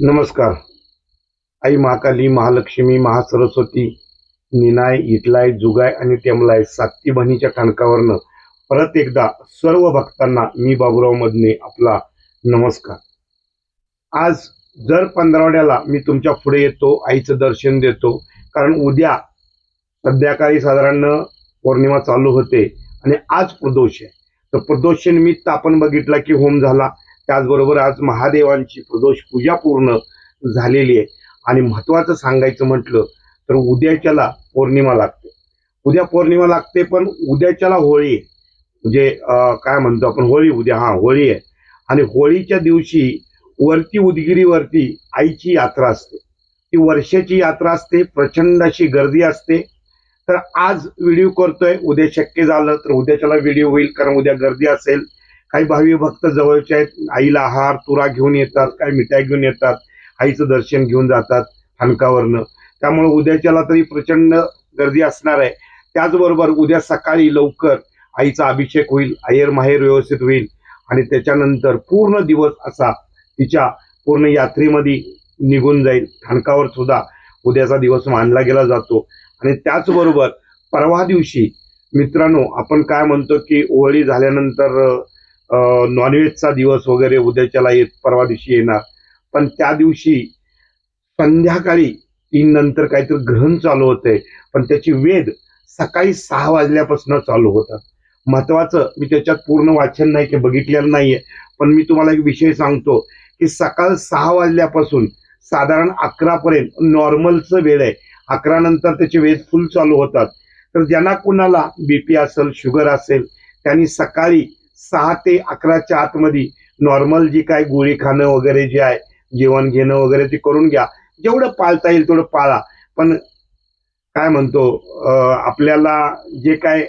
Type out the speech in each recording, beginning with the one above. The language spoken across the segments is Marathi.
नमस्कार. आई महाकाली, महालक्ष्मी, महासरस्वती, निनाय, इटलाय, जुगाय आणि टेमलाय साती बहिणीच्या ठणकावरनं परत एकदा सर्व भक्तांना मी बाबूराव मदने आपला नमस्कार. आज जर पंधरवड्याला मी तुमच्या पुढे येतो, आईचं दर्शन देतो, कारण उद्या संध्याकाळी साधारण पौर्णिमा चालू होते आणि आज प्रदोष आहे. तर प्रदोष निमित्त आपण बघितला की होम झाला. त्याचबरोबर आज महादेवांची प्रदोष पूजा पूर्ण झालेली आहे. आणि महत्वाचं सांगायचं म्हटलं तर उद्याच्याला पौर्णिमा लागते. उद्या पौर्णिमा लागते, पण उद्याच्याला होळी आहे. म्हणजे काय म्हणतो आपण, होळी उद्या, होळी आहे. आणि होळीच्या दिवशी वरती उदगिरीवरती आईची यात्रा असते. ती वर्षाची यात्रा असते, प्रचंड अशी गर्दी असते. तर आज व्हिडिओ करतोय, उद्या शक्य झालं तर उद्याच्याला व्हिडिओ होईल, कारण उद्या गर्दी असेल. काही भावी भक्त जवळचे आहेत, आईला हार तुरा घेऊन येतात, काही मिठाई घेऊन येतात, आईचं दर्शन घेऊन जातात स्थानकावरनं. त्यामुळे उद्याच्याला तरी प्रचंड गर्दी असणार आहे. त्याचबरोबर उद्या सकाळी लवकर आईचा अभिषेक होईल, आहेर माहेर व्यवस्थित होईल आणि त्याच्यानंतर पूर्ण दिवस असा तिच्या पूर्ण यात्रेमध्ये निघून जाईल. स्थानकावर सुद्धा उद्याचा दिवस मानला गेला जातो. आणि त्याचबरोबर परवा दिवशी मित्रांनो, आपण काय म्हणतो की होळी झाल्यानंतर नॉनव्हेजचा दिवस वगैरे उद्याच्याला परवा दिवशी येणार. पण त्या दिवशी संध्याकाळी 3 नंतर काहीतरी ग्रहण चालू होते, पण त्याची वेध सकाळी 6 वाजल्यापासून चालू होतात. महत्वाचं, मी त्याच्यात पूर्ण वाचन नाही की बघितलेलं नाहीये, पण मी तुम्हाला एक विषय सांगतो की सकाळ 6 वाजल्यापासून साधारण 11 पर्यंत नॉर्मलचं वेळ आहे. 11 नंतर त्याचे वेध फुल चालू होतात. तर ज्यांना कुणाला बीपी असेल, शुगर असेल, त्यांनी सकाळी 6 ते 11च्या आतमध्ये नॉर्मल जी काय गोळी खाणं वगैरे जे आहे, जेवण घेणं वगैरे ते करून घ्या. जेवढं पाळता येईल तेवढं पाळा. पण काय म्हणतो, आपल्याला जे काय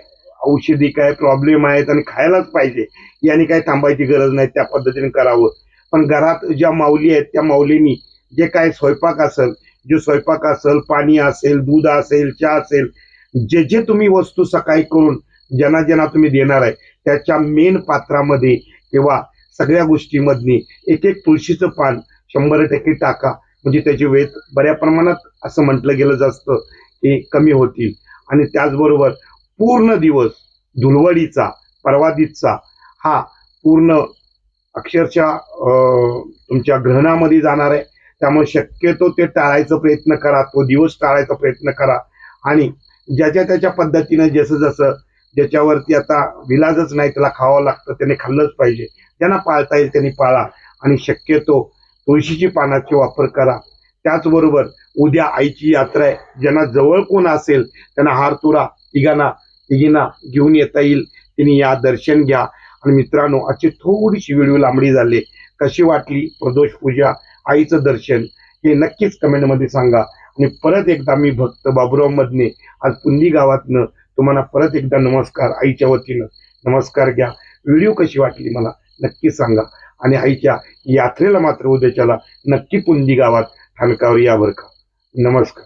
औषधी काय प्रॉब्लेम आहेत आणि खायलाच पाहिजे, याने काय थांबायची गरज नाही, त्या पद्धतीने करावं. पण घरात ज्या माऊली आहेत त्या माऊलींनी जे काय स्वयंपाक असेल, पाणी असेल, दूध असेल, चहा असेल, जे जे तुम्ही वस्तू सकाळी करून ज्यांना तुम्ही देणार आहे त्याच्या मेन पात्रामध्ये किंवा सगळ्या गोष्टीमधनी एक तुळशीचं पान 100% टाका. म्हणजे त्याचे वेध बऱ्या प्रमाणात असं म्हटलं गेलं जास्त की कमी होतील. आणि त्याचबरोबर पूर्ण दिवस धुलवडीचा, परवादितचा हा पूर्ण अक्षरशः तुमच्या ग्रहणामध्ये जाणार आहे. त्यामुळे शक्यतो ते टाळायचा प्रयत्न करा, तो दिवस टाळायचा प्रयत्न करा. आणि ज्याच्या त्याच्या पद्धतीनं जसं ज्याच्यावरती आता विलाजच नाही, त्याला खावं लागतं, त्याने खाल्लंच पाहिजे. ज्यांना पाळता येईल त्यांनी पाळा आणि शक्यतो तुळशीची पानाचे वापर करा. त्याचबरोबर उद्या आईची यात्रा आहे. ज्यांना जवळ कोण असेल त्यांना हार तुरा तिघींना घेऊन येता येईल, त्यांनी या, दर्शन घ्या. आणि मित्रांनो, आजची थोडीशी व्हिडिओ लांबडी झाली, कशी वाटली प्रदोष पूजा, आईचं दर्शन, हे नक्कीच कमेंटमध्ये सांगा. आणि परत एकदा मी भक्त बाबूराव मदने आज पुंदी गावातनं तुम्हाला परत एकदा नमस्कार, आईच्या वतीनं नमस्कार घ्या. व्हिडिओ कशी वाटली मला नक्की सांगा. आणि आईच्या यात्रेला मात्र उद्याच्याला नक्की पुंदी गावात स्थानकावर या बरं का. नमस्कार.